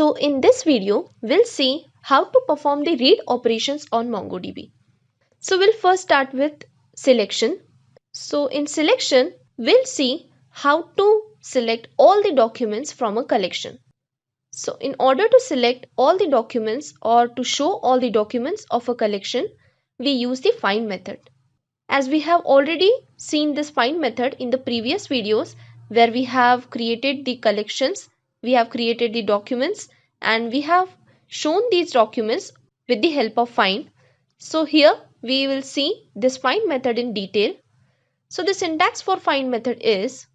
So in this video, we'll see how to perform the read operations on MongoDB. So we'll first start with selection. So in selection, we'll see how to select all the documents from a collection. So in order to select all the documents or to show all the documents of a collection, we use the find method. As we have already seen this find method in the previous videos where we have created the collections, we have created the documents and we have shown these documents with the help of find. So here we will see this find method in detail. So the syntax for find method is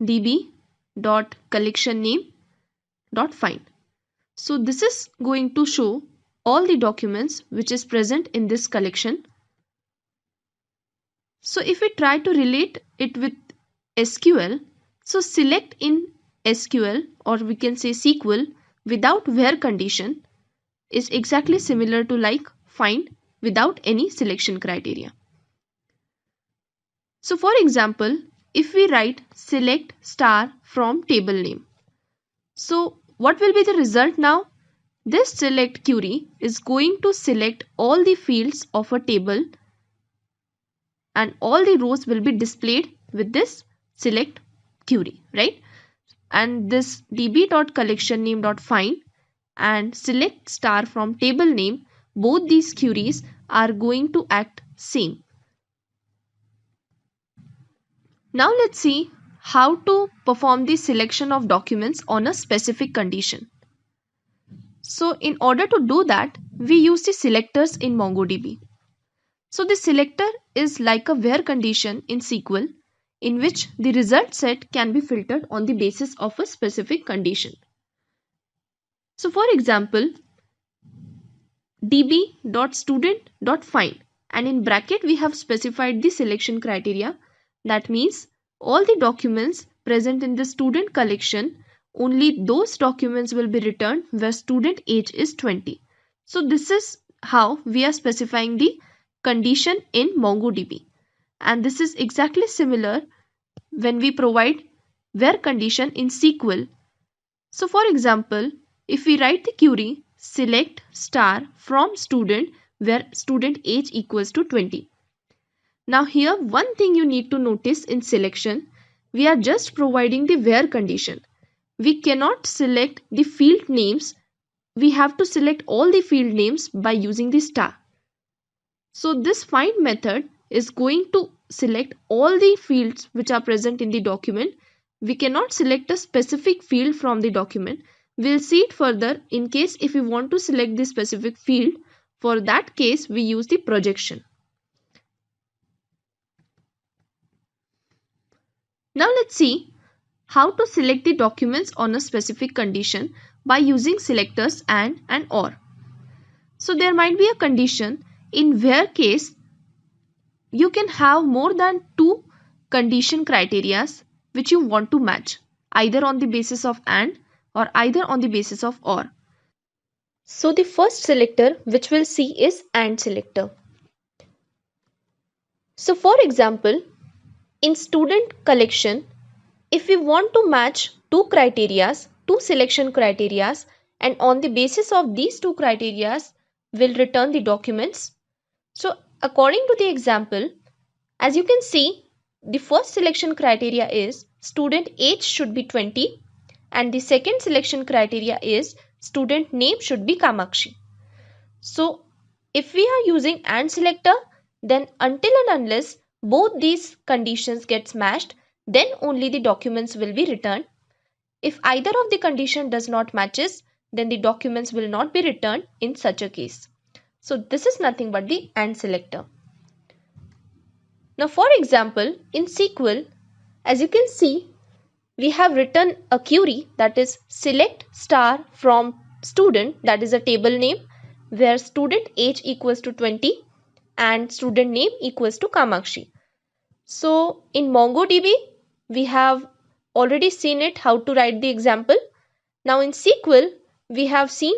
db.collectionName.find. So this is going to show all the documents which is present in this collection. So if we try to relate it with SQL, so select in SQL or we can say SQL without where condition is exactly similar to like find without any selection criteria. So for example, if we write select star from table name, so what will be the result now? This select query is going to select all the fields of a table and all the rows will be displayed with this select query, right? And this db.collectionName.find and select star from table name, both these queries are going to act same. Now let's see how to perform the selection of documents on a specific condition. So in order to do that, we use the selectors in MongoDB. So the selector is like a where condition in SQL in which the result set can be filtered on the basis of a specific condition. So for example, db.student.find and in bracket we have specified the selection criteria. That means all the documents present in the student collection, only those documents will be returned where student age is 20. So this is how we are specifying the condition in MongoDB, and this is exactly similar when we provide where condition in SQL. So for example, if we write the query select star from student where student age equals to 20. Now here one thing you need to notice in selection, we are just providing the where condition. We cannot select the field names. We have to select all the field names by using the star. So this find method is going to select all the fields which are present in the document. We cannot select a specific field from the document. We'll see it further in case if we want to select the specific field. For that case, we use the projection. Now let's see how to select the documents on a specific condition by using selectors and OR. So there might be a condition in where case you can have more than two condition criterias which you want to match either on the basis of AND or either on the basis of OR. So the first selector which we'll see is AND selector. So for example, in student collection, if we want to match two criterias, two selection criterias, and on the basis of these two criterias, we'll return the documents. So according to the example, as you can see, the first selection criteria is student age should be 20 and the second selection criteria is student name should be Kamakshi. So if we are using AND selector, then until and unless both these conditions get matched, then only the documents will be returned. If either of the condition does not matches, then the documents will not be returned in such a case. So this is nothing but the AND selector. Now for example, in SQL, as you can see, we have written a query that is select star from student, that is a table name where student age equals to 20 and student name equals to Kamakshi. So in MongoDB, we have already seen it how to write the example. Now in SQL, we have seen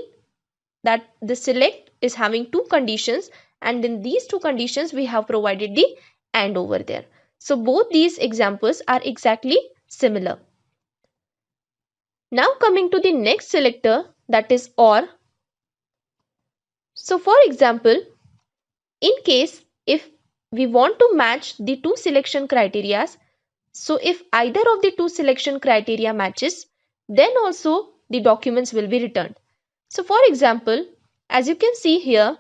that the select is having two conditions and in these two conditions we have provided the AND over there. So both these examples are exactly similar. Now coming to the next selector, that is OR. So for example, in case if we want to match the two selection criteria, so if either of the two selection criteria matches, then also the documents will be returned. So for example, as you can see here,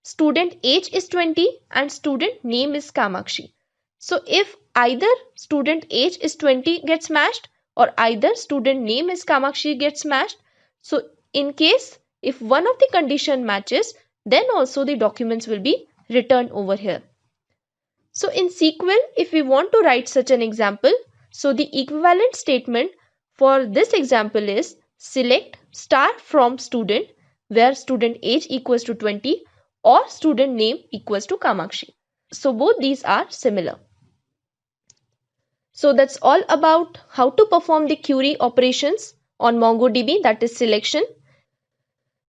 student age is 20 and student name is Kamakshi. So if either student age is 20 gets matched or either student name is Kamakshi gets matched, so in case if one of the condition matches, then also the documents will be returned over here. So in SQL, if we want to write such an example, so the equivalent statement for this example is select star from student where student age equals to 20 or student name equals to Kamakshi. So both these are similar. So that's all about how to perform the query operations on MongoDB, that is selection.